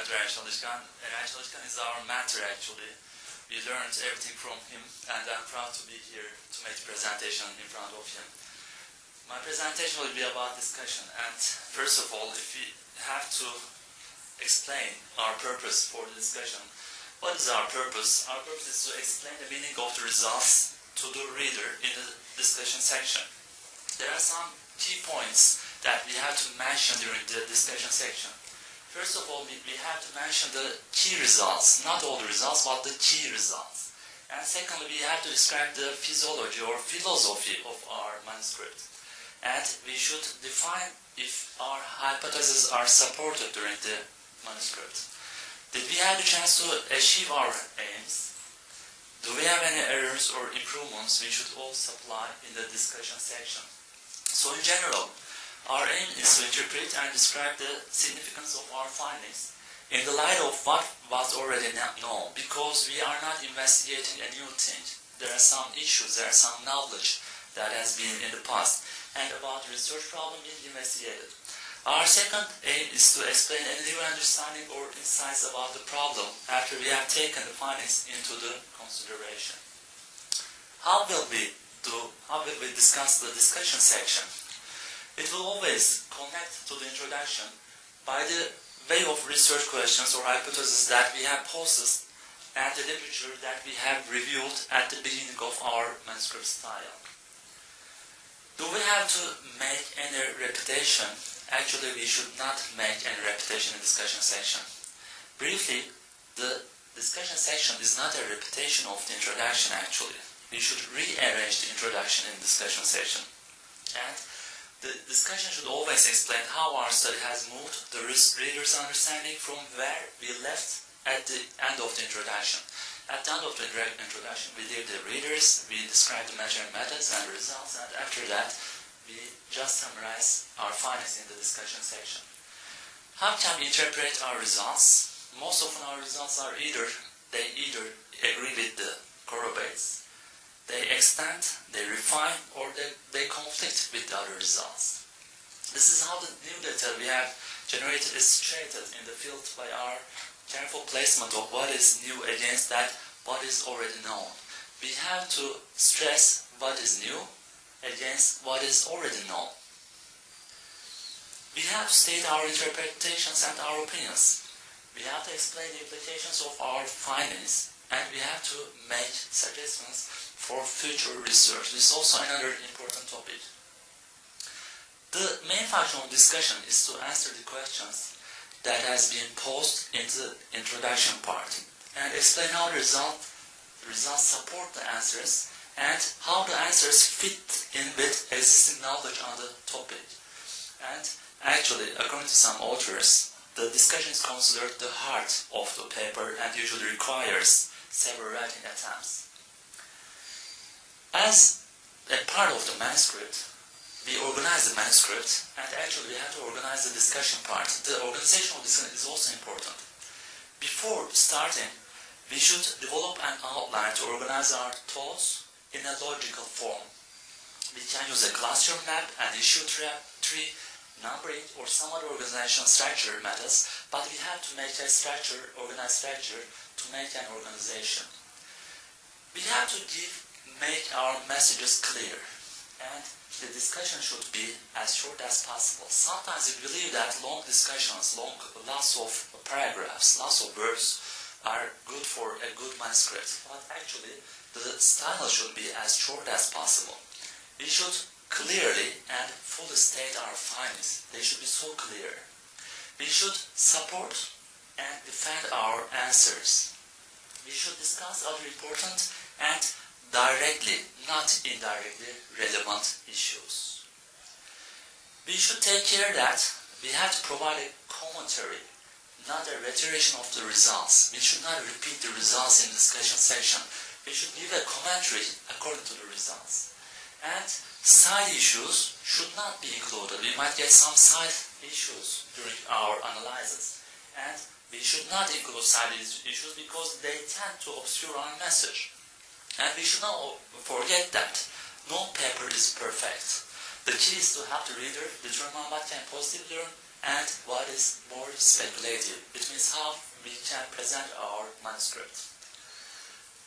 to Eray Çalışkan. Eray Çalışkan is our mentor actually. We learned everything from him and I'm proud to be here to make the presentation in front of him. My presentation will be about discussion, and first of all, if we have to explain our purpose for the discussion, what is our purpose? Our purpose is to explain the meaning of the results to the reader in the discussion section. There are some key points that we have to mention during the discussion section. First of all, we have to mention the key results, not all the results, but the key results. And secondly, we have to describe the physiology or philosophy of our manuscript. And we should define if our hypotheses are supported during the manuscript. Did we have the chance to achieve our aims? Do we have any errors or improvements we should all supply in the discussion section? So in general, our aim is to interpret and describe the significance of our findings in the light of what was already known, because we are not investigating a new thing. There are some issues, there are some knowledge that has been in the past, and about the research problem being investigated. Our second aim is to explain a new understanding or insights about the problem after we have taken the findings into the consideration. How will we discuss the discussion section? It will always connect to the introduction by the way of research questions or hypotheses that we have posted and the literature that we have reviewed at the beginning of our manuscript style. Do we have to make any repetition? Actually, we should not make any repetition in the discussion section. Briefly, the discussion section is not a repetition of the introduction actually. We should rearrange the introduction in the discussion section. And the discussion should always explain how our study has moved the reader's understanding from where we left at the end of the introduction. At the end of the introduction, we leave the readers, we describe the measuring methods and results, and after that, we just summarize our findings in the discussion section. How can we interpret our results? Most often our results are either agree with the corroborates, they extend, they refine, or they conflict with the other results. This is how the new data we have generated is treated in the field by our careful placement of what is new against that what is already known. We have to stress what is new against what is already known. We have to state our interpretations and our opinions. We have to explain the implications of our findings, and we have to make suggestions for future research. This is also another important topic. The main function of discussion is to answer the questions that has been posed in the introduction part and explain how the results support the answers and how the answers fit in with existing knowledge on the topic. And actually, according to some authors, the discussion is considered the heart of the paper and usually requires several writing attempts. As a part of the manuscript, we organize the manuscript, and actually we have to organize the discussion part. The organization of discussion is also important. Before starting, we should develop an outline to organize our thoughts in a logical form. We can use a classroom map, an issue tree, numbering, or some other organizational structure methods, but we have to make a structure, organized structure, to make an organization. We have to make our messages clear, and the discussion should be as short as possible. Sometimes we believe that long discussions, lots of paragraphs, lots of words are good for a good manuscript, but actually the style should be as short as possible. We should clearly and fully state our findings. They should be so clear. We should support and defend our answers. We should discuss other important and directly, not indirectly, relevant issues. We should take care that we have to provide a commentary, not a reiteration of the results. We should not repeat the results in the discussion section. We should give a commentary according to the results. And side issues should not be included. We might get some side issues during our analysis. And we should not include side issues because they tend to obscure our message. And we should not forget that no paper is perfect. The key is to help the reader determine what can positively learn and what is more speculative. It means how we can present our manuscript.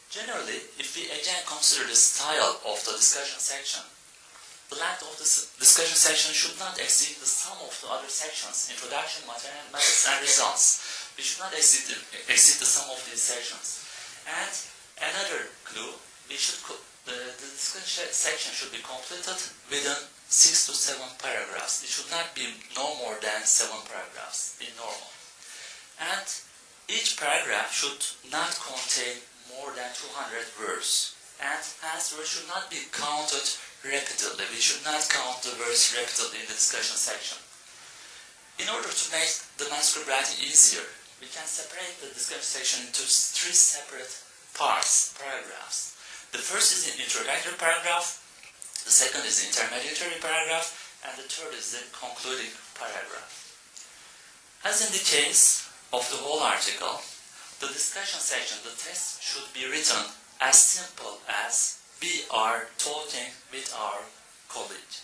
Generally, if we again consider the style of the discussion section, the length of the discussion section should not exceed the sum of the other sections: introduction, material, methods, and results. We should not exceed the sum of these sections. And another clue, the discussion section should be completed within 6 to 7 paragraphs. It should not be no more than 7 paragraphs in normal. And each paragraph should not contain more than 200 words. And hence words should not be counted repeatedly. We should not count the words repeatedly in the discussion section. In order to make the manuscript writing easier, we can separate the discussion section into 3 separate parts, paragraphs. The first is the introductory paragraph, the second is the intermediary paragraph, and the third is the concluding paragraph. As in the case of the whole article, the discussion section, the text should be written as simple as we are talking with our colleague.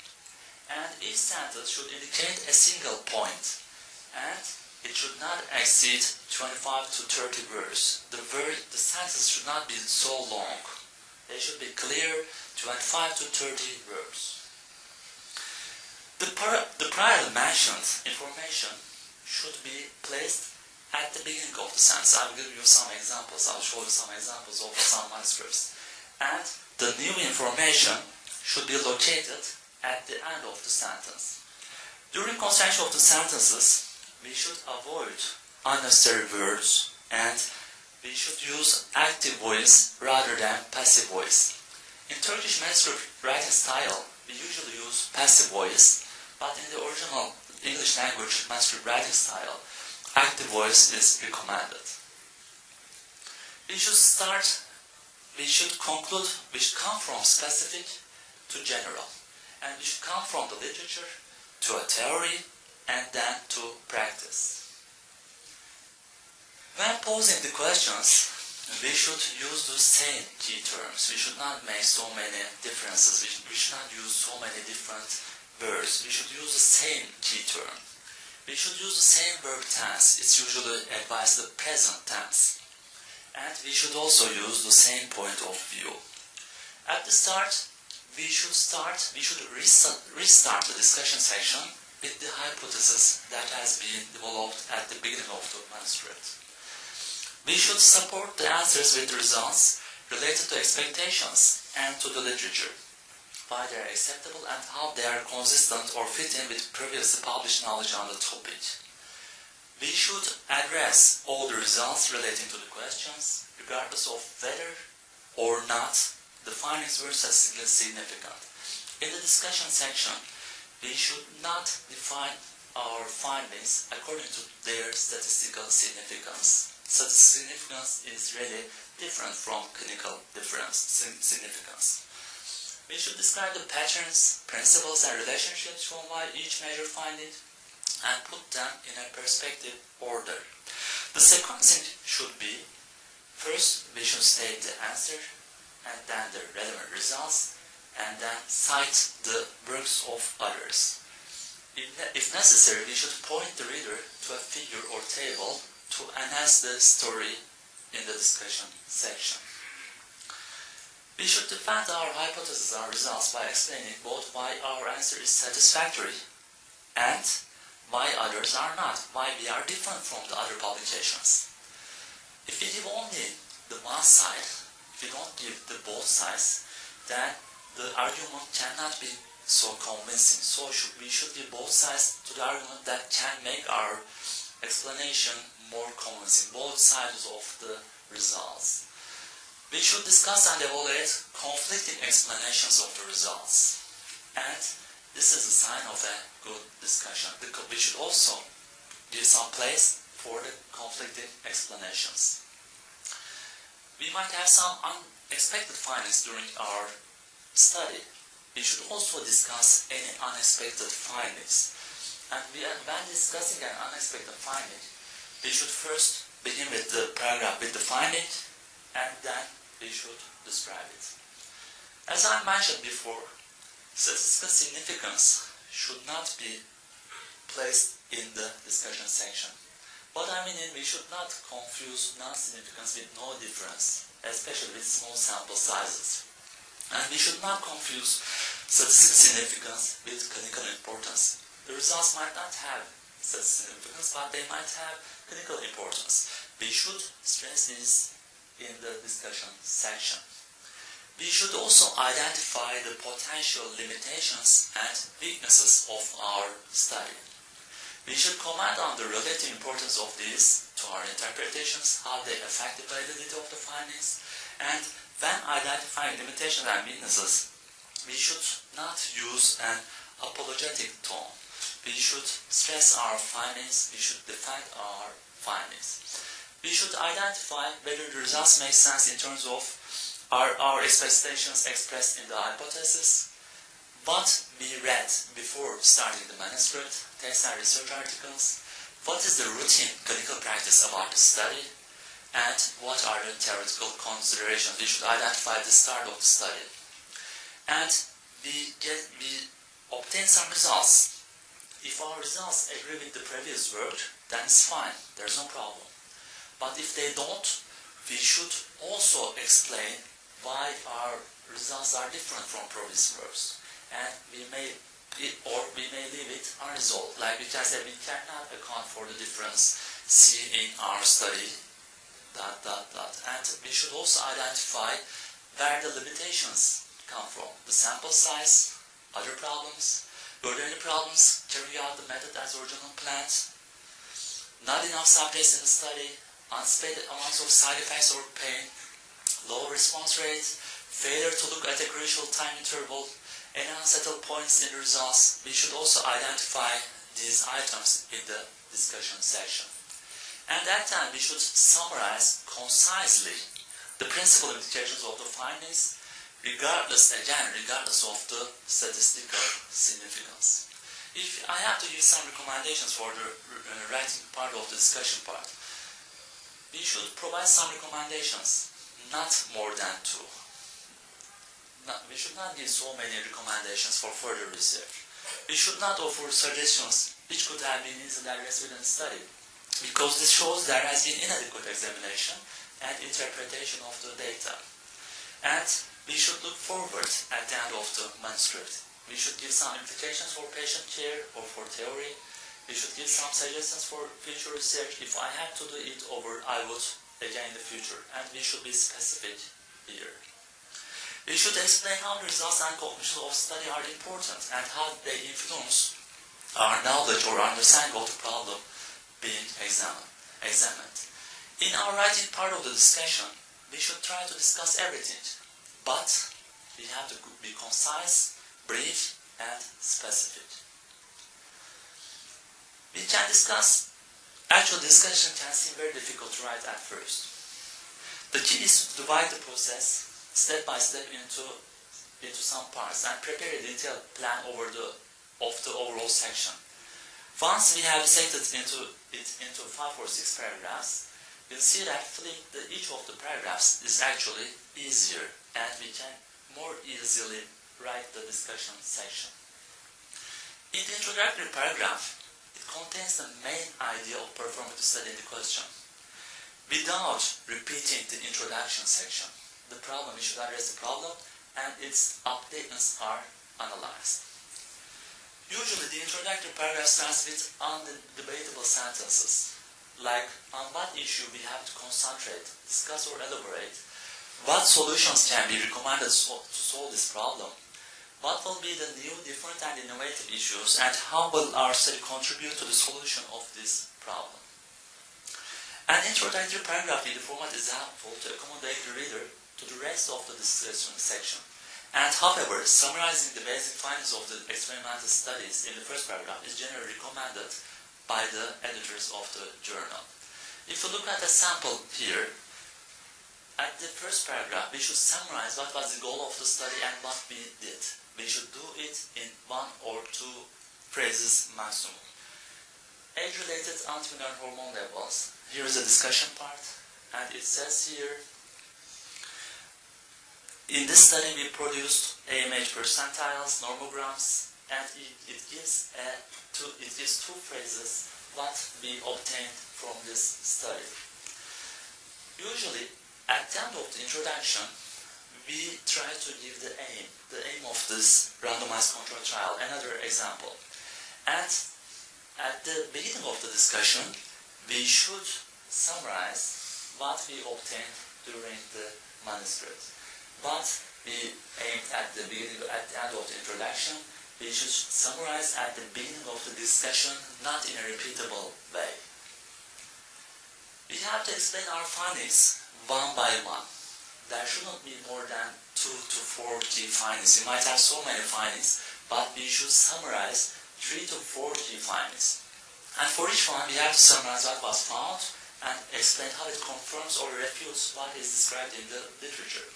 And each sentence should indicate a single point, and it should not exceed 25 to 30 words. The sentences should not be so long. They should be clear, 25 to 30 words. The prior mentioned information should be placed at the beginning of the sentence. I will give you some examples. I will show you some examples of some manuscripts. And the new information should be located at the end of the sentence. During construction of the sentences, we should avoid unnecessary words, and we should use active voice rather than passive voice. In Turkish manuscript writing style, we usually use passive voice, but in the original English language manuscript writing style, active voice is recommended. We should conclude, we should come from specific to general, and we should come from the literature to a theory and then to practice. When posing the questions, we should use the same key terms. We should not make so many differences. We should not use so many different words. We should use the same key term. We should use the same verb tense. It's usually advised the present tense. And we should also use the same point of view. At the start, we should restart the discussion section with the hypothesis that has been developed at the beginning of the manuscript. We should support the answers with the results related to expectations and to the literature, why they are acceptable and how they are consistent or fit in with previously published knowledge on the topic. We should address all the results relating to the questions, regardless of whether or not the findings were significant. In the discussion section, we should not define our findings according to their statistical significance. Statistical significance is really different from clinical significance. We should describe the patterns, principles, and relationships from each major finding and put them in a perspective order. The sequencing should be: first, we should state the answer, and then the relevant results, and then cite the works of others. If necessary, we should point the reader to a figure or table to enhance the story in the discussion section. We should defend our hypothesis and results by explaining both why our answer is satisfactory and why others are not, why we are different from the other publications. If we give only the one side, if we don't give the both sides, then the argument cannot be so convincing. So we should give both sides to the argument that can make our explanation more convincing, both sides of the results. We should discuss and evaluate conflicting explanations of the results. And this is a sign of a good discussion. We should also give some place for the conflicting explanations. We might have some unexpected findings during our study. We should also discuss any unexpected findings. And when discussing an unexpected finding, we should first begin with the paragraph with the finding, and then we should describe it. As I mentioned before, statistical significance should not be placed in the discussion section. What I mean is we should not confuse non-significance with no difference, especially with small sample sizes. And we should not confuse statistical significance with clinical importance. The results might not have statistical significance, but they might have clinical importance. We should stress this in the discussion section. We should also identify the potential limitations and weaknesses of our study. We should comment on the relative importance of these to our interpretations, how they affect the validity of the findings, and when identifying limitations and weaknesses, we should not use an apologetic tone. We should stress our findings, we should defend our findings. We should identify whether the results make sense in terms of our expectations expressed in the hypothesis, what we read before starting the manuscript, text and research articles, what is the routine clinical practice about the study, and what are the theoretical considerations we should identify at the start of the study. And we obtain some results. If our results agree with the previous work, then it's fine, there's no problem. But if they don't, we should also explain why our results are different from previous works. And we may leave it unresolved. Like we can say, we cannot account for the difference seen in our study, ... And we should also identify where the limitations come from. The sample size, other problems, were there any problems carrying out the method as originally planned, not enough subjects in the study, unspecified amounts of side effects or pain, low response rate, failure to look at a crucial time interval, any unsettled points in the results. We should also identify these items in the discussion section. And that time we should summarize concisely the principal implications of the findings, regardless of the statistical significance. If I have to give some recommendations for the writing part of the discussion part, we should provide some recommendations, not more than 2. We should not give so many recommendations for further research. We should not offer suggestions which could have been easily addressed within the study, because this shows there has been inadequate examination and interpretation of the data. And we should look forward at the end of the manuscript. We should give some implications for patient care or for theory. We should give some suggestions for future research. If I had to do it over, I would again in the future. And we should be specific here. We should explain how the results and conclusions of study are important and how they influence our knowledge or understanding of the problem being examined. In our writing part of the discussion, we should try to discuss everything, but we have to be concise, brief, and specific. We can discuss, actual discussion can seem very difficult to write at first. The key is to divide the process step by step into some parts and prepare a detailed plan of the overall section. Once we have dissected it into 5 or 6 paragraphs, you'll see that filling each of the paragraphs is actually easier, and we can more easily write the discussion section. In the introductory paragraph, it contains the main idea of performing the study in the question. Without repeating the introduction section, the problem, we should address the problem, and its updates are analyzed. Usually, the introductory paragraph starts with undebatable sentences, like on what issue we have to concentrate, discuss or elaborate, what solutions can be recommended to solve this problem, what will be the new, different and innovative issues, and how will our study contribute to the solution of this problem. An introductory paragraph in the format is helpful to accommodate the reader to the rest of the discussion section. And however, summarizing the basic findings of the experimental studies in the first paragraph is generally recommended by the editors of the journal. If you look at the sample here, at the first paragraph, we should summarize what was the goal of the study and what we did. We should do it in 1 or 2 phrases maximum. Age-related anti-mineral hormone levels. Here is the discussion part, and it says here, in this study we produced AMH percentiles, normograms, and it gives 2 phrases what we obtained from this study. Usually, at the end of the introduction, we try to give the aim of this randomized control trial, another example. And at the beginning of the discussion, we should summarize what we obtained during the manuscript. What we aimed at the beginning, at the end of the introduction, we should summarize at the beginning of the discussion, not in a repeatable way. We have to explain our findings one by one. There shouldn't be more than 2 to 4 key findings. We might have so many findings, but we should summarize 3 to 4 key findings. And for each one, we have to summarize what was found and explain how it confirms or refutes what is described in the literature.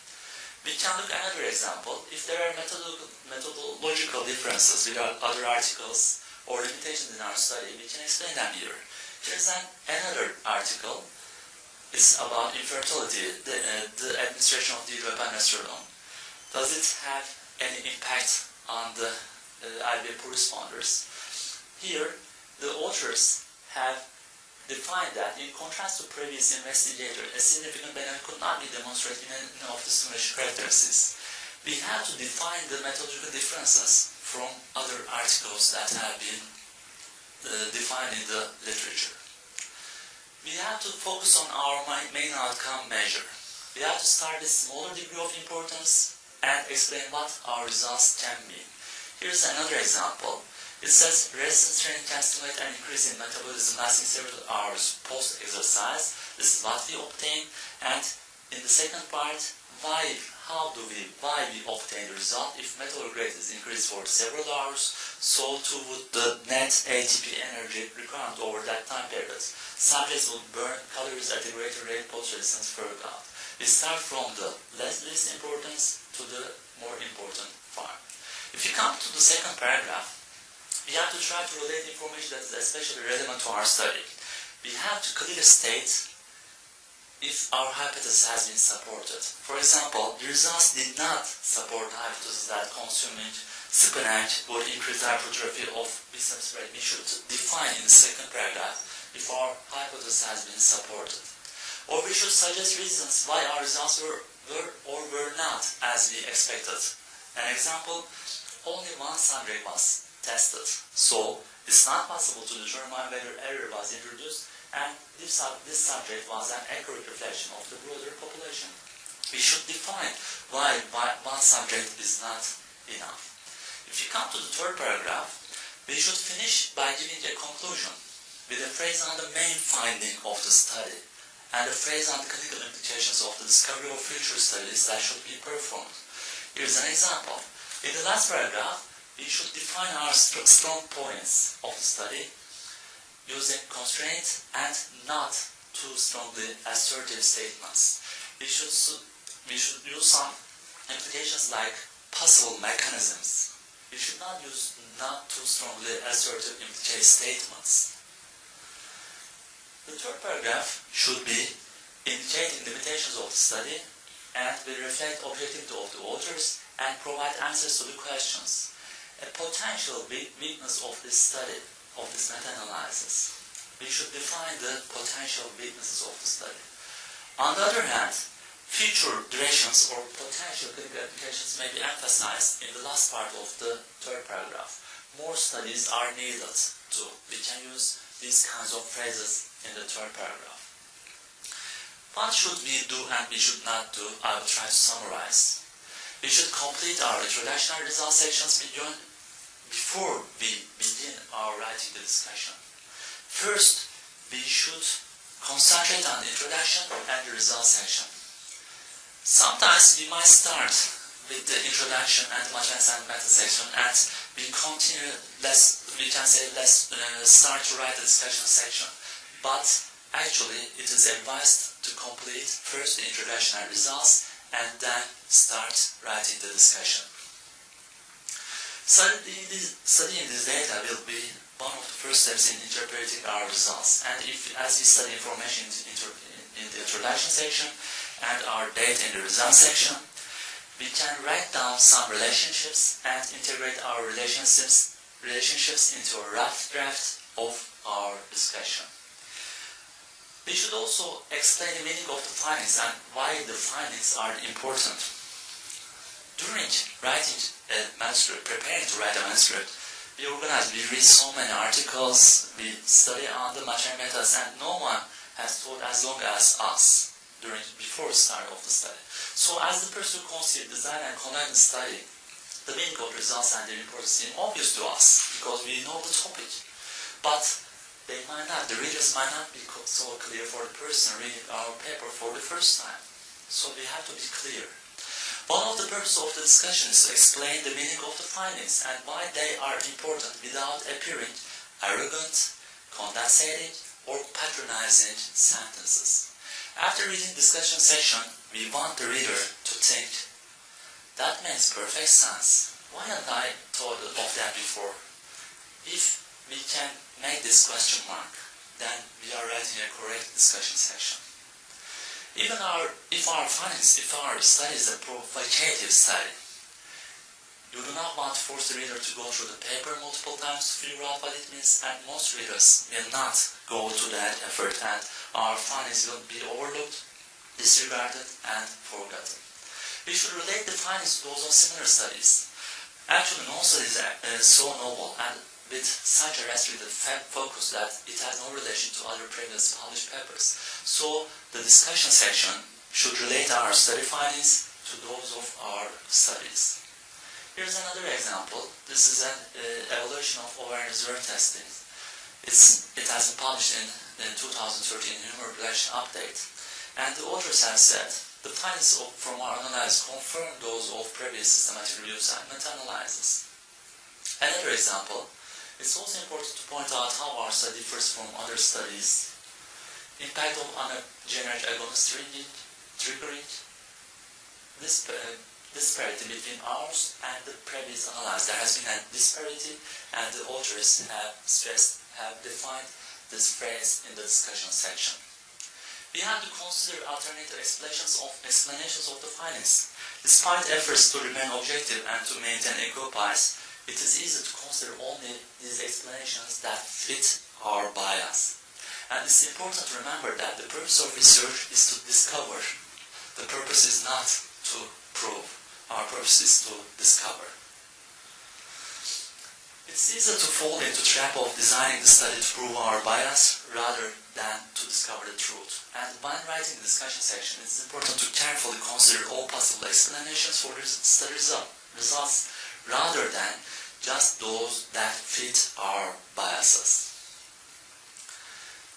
We can look at another example. If there are methodological differences with other articles or limitations in our study, we can explain them here. Here's another article. It's about infertility, the administration of dihydroepinestrone. Does it have any impact on the IVF responders? Here, the authors have defined that, in contrast to previous investigators, a significant benefit could not be demonstrated in any of the stimulation characteristics. We have to define the methodological differences from other articles that have been defined in the literature. We have to focus on our main outcome measure. We have to start with smaller degree of importance and explain what our results can mean. Here's another example. It says resistance training can stimulate an increase in metabolism lasting several hours post-exercise. This is what we obtain. And in the second part, why we obtain the result. If metabolic rate is increased for several hours, so too would the net ATP energy requirement over that time period. Subjects will burn calories at a greater rate post-resistance per workout. We start from the least importance to the more important part. If you come to the second paragraph, we have to try to relate information that is especially relevant to our study. We have to clearly state if our hypothesis has been supported. For example, the results did not support the hypothesis that consuming spinach would increase the hypertrophy of biceps spread. We should define in the second paragraph if our hypothesis has been supported. Or we should suggest reasons why our results were or were not as we expected. An example, only one subject was tested, so it's not possible to determine whether error was introduced, and this subject was an accurate reflection of the broader population. We should define why one subject is not enough. If you come to the third paragraph, we should finish by giving a conclusion with a phrase on the main finding of the study and a phrase on the clinical implications of the discovery of future studies that should be performed. Here's an example. In the last paragraph, we should define our strong points of the study using constrained and not too strongly assertive statements. We should use some implications like possible mechanisms. We should not use not too strongly assertive implicative statements. The third paragraph should be indicating limitations of the study and will reflect objectivity of the authors and provide answers to the questions. A potential weakness of this study, of this meta-analysis. We should define the potential weaknesses of the study. On the other hand, future directions or potential clinical applications may be emphasized in the last part of the third paragraph. More studies are needed too. We can use these kinds of phrases in the third paragraph. What should we do and we should not do? I will try to summarize. We should complete our introduction and result sections before we begin our writing the discussion. First, we should concentrate on the introduction and the result section. Sometimes we might start with the introduction and the meta section, and we continue. Let's start to write the discussion section. But actually, it is advised to complete first the introduction and results, and then start writing the discussion. Studying this data will be one of the first steps in interpreting our results. And as we study information in the introduction section and our data in the results section, we can write down some relationships and integrate our relationships into a rough draft of our discussion. We should also explain the meaning of the findings and why the findings are important. During writing a manuscript, preparing to write a manuscript, we read so many articles, we study on the material methods, and no one has taught as long as us before the start of the study. So as the person who conceive, design, and conduct the study, the meaning of the results and their importance seem obvious to us because we know the topic. But the readers might not be so clear for the person reading our paper for the first time. So we have to be clear. One of the purposes of the discussion is to explain the meaning of the findings and why they are important without appearing arrogant, condescending, or patronizing sentences. After reading the discussion section, we want the reader to think, that makes perfect sense. Why hadn't I thought of that before? If we can make this question mark, then we are writing a correct discussion section. If our study is a provocative study, you do not want to force the reader to go through the paper multiple times to figure out what it means, and most readers will not go to that effort, and our findings will be overlooked, disregarded, and forgotten. We should relate the findings to those of similar studies. Actually, no study is so novel and with such a restricted focus that it has no relation to other previous published papers. So, the discussion section should relate our study findings to those of our studies. Here's another example. This is an evaluation of awareness word testing. It has been published in the 2013 Human Production Update. And the authors have said, the findings from our analysis confirm those of previous systematic reviews and meta-analysis. Another example, it's also important to point out how our study differs from other studies. Impact of generic agonist triggering, disparity between ours and the previous analysis. There has been a disparity, and the authors have defined this phrase in the discussion section. We have to consider alternative explanations of the findings. Despite efforts to remain objective and to maintain equipoise, it is easy to consider only these explanations that fit our bias. And it's important to remember that the purpose of research is to discover. The purpose is not to prove. Our purpose is to discover. It's easy to fall into the trap of designing the study to prove our bias rather than to discover the truth. And when writing the discussion section, it's important to carefully consider all possible explanations for the study results rather than just those that fit our biases.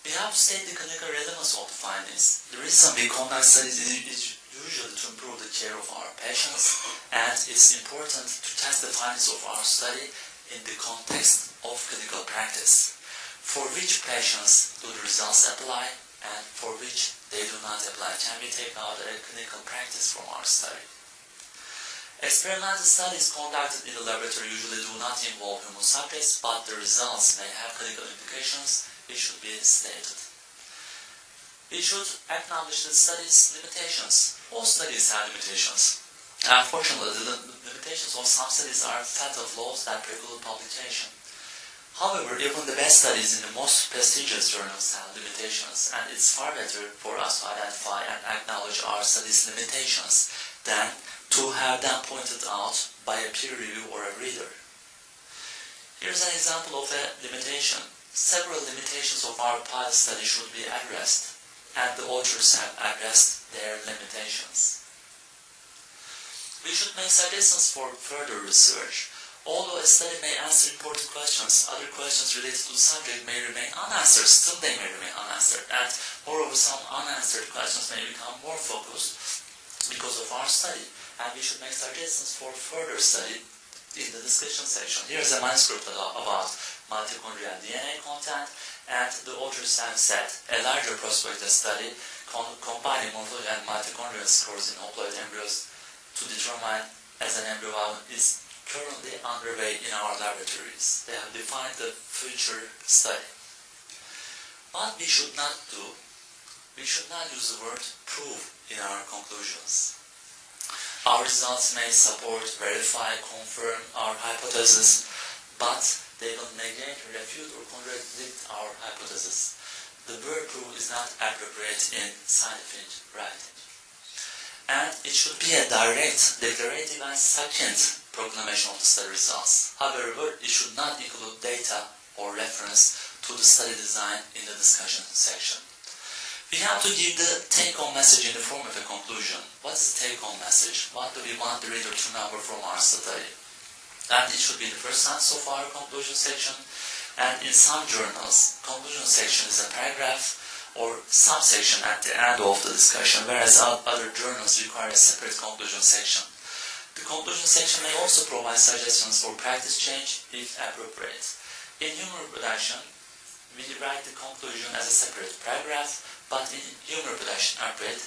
We have to state the clinical relevance of the findings. The reason we conduct studies is usually to improve the care of our patients, and it's important to test the findings of our study in the context of clinical practice. For which patients do the results apply, and for which they do not apply? Can we take out a clinical practice from our study? Experimental studies conducted in the laboratory usually do not involve human subjects, but the results may have clinical implications. It should be stated. We should acknowledge the study's limitations. All studies have limitations. Unfortunately, the limitations of some studies are fatal flaws that preclude publication. However, even the best studies in the most prestigious journals have limitations, and it's far better for us to identify and acknowledge our study's limitations than to have them pointed out by a peer review or a reader. Here's an example of a limitation. Several limitations of our pilot study should be addressed, and the authors have addressed their limitations. We should make suggestions for further research. Although a study may answer important questions, other questions related to the subject may remain unanswered. Still they may remain unanswered, and moreover some unanswered questions may become more focused because of our study, and we should make suggestions for further study in the discussion section. Here's a manuscript about mitochondrial DNA content, and the authors have said a larger prospective study combining morphology and mitochondrial scores in haploid embryos to determine as an embryo is currently underway in our laboratories. They have defined the future study. What we should not do, we should not use the word prove in our conclusions. Our results may support, verify, confirm our hypothesis, but they will negate, refute, or contradict our hypothesis. The verb prove is not appropriate in scientific writing. And it should be a direct, declarative, and succinct proclamation of the study results. However, it should not include data or reference to the study design in the discussion section. We have to give the take-home message in the form of a conclusion. What is the take-home message? What do we want the reader to remember from our study? And it should be the first sentence of our conclusion section. And in some journals, conclusion section is a paragraph or subsection at the end of the discussion, whereas other journals require a separate conclusion section. The conclusion section may also provide suggestions for practice change if appropriate. In humor production, we write the conclusion as a separate paragraph, but in humor production upgrade,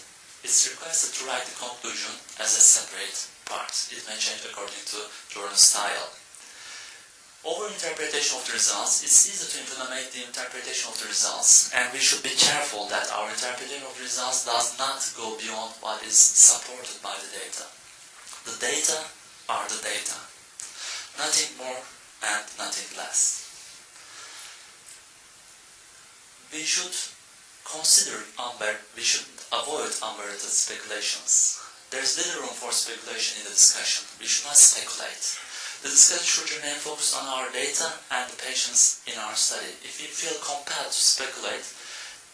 it's requested to write the conclusion as a separate part. It may change according to journal style. Over-interpretation of the results, it's easy to implement the interpretation of the results, and we should be careful that our interpretation of the results does not go beyond what is supported by the data. The data are the data. Nothing more and nothing less. We should avoid unwarranted speculations. There is little room for speculation in the discussion. We should not speculate. The discussion should remain focused on our data and the patients in our study. If you feel compelled to speculate,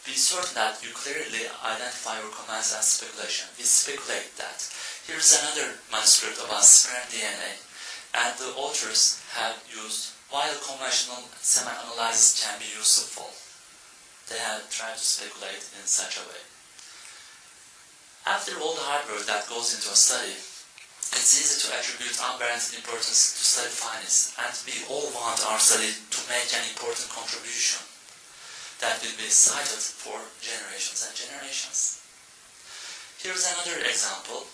be certain that you clearly identify your comments as speculation. We speculate that. Here is another manuscript about sperm DNA, and the authors have used while conventional semen analysis can be useful. They have tried to speculate in such a way. After all the hard work that goes into a study, it's easy to attribute unwarranted importance to study findings, and we all want our study to make an important contribution that will be cited for generations and generations. Here's another example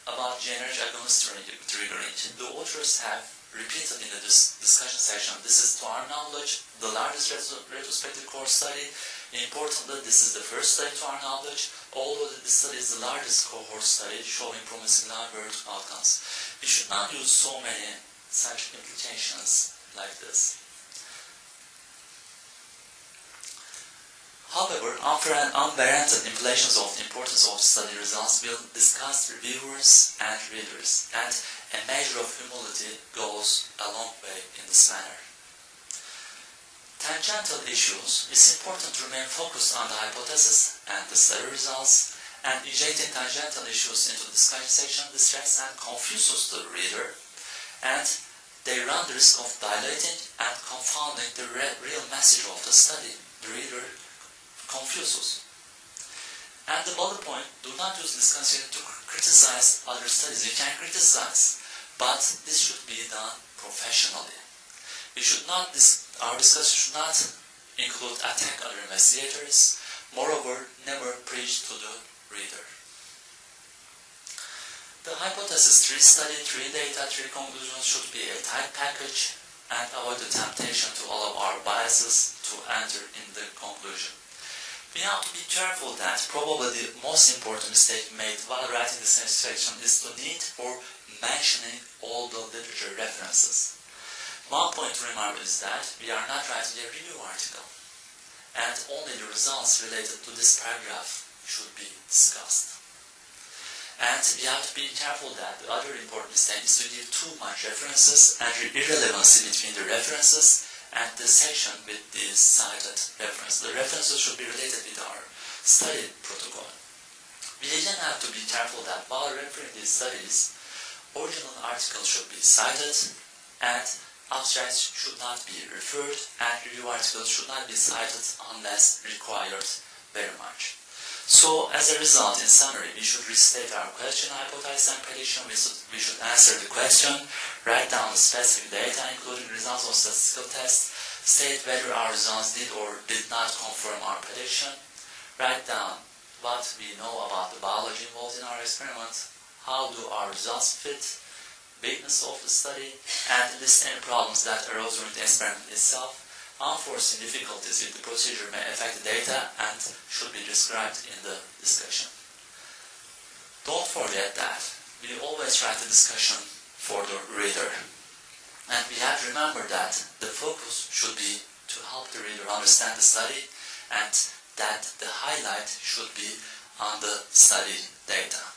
about generic agonist triggering. The authors have repeated in the discussion section. This is, to our knowledge, the largest retrospective cohort study. Importantly, this is the first study to our knowledge, although this study is the largest cohort study showing promising live-world outcomes. We should not use so many such implications like this. However, unwarranted implications of the importance of study results will discuss reviewers and readers, and a measure of humility goes a long way in this manner. Tangential issues, it's important to remain focused on the hypothesis and the study results, and injecting tangential issues into the discussion section distracts and confuses the reader, and they run the risk of dilating and confounding the real message of the study. The reader confuses. And the bullet point, do not use discussion to criticize other studies. You can criticize, but this should be done professionally. We should not, our discussion should not include attack other investigators. Moreover, never preach to the reader. The hypothesis 3 study, 3 data, 3 conclusions should be a tight package and avoid the temptation to allow our biases to enter in the conclusion. We have to be careful that probably the most important mistake made while writing this section is the need for mentioning all the literature references. One point to remember is that we are not writing a review article, and only the results related to this paragraph should be discussed. And we have to be careful that the other important mistake is to give too much references and irrelevancy between the references and the section with the cited reference. The references should be related with our study protocol. We again have to be careful that while referring these studies, original articles should be cited, and abstracts should not be referred, and review articles should not be cited unless required very much. So, as a result, in summary, we should restate our question, hypothesis, and prediction. We should answer the question, write down the specific data, including results of statistical tests, state whether our results did or did not confirm our prediction, write down what we know about the biology involved in our experiment, how do our results fit, weakness of the study, and list any problems that arose during the experiment itself. Unforeseen difficulties with the procedure may affect the data and should be described in the discussion. Don't forget that we always write the discussion for the reader. And we have to remember that the focus should be to help the reader understand the study, and that the highlight should be on the study data.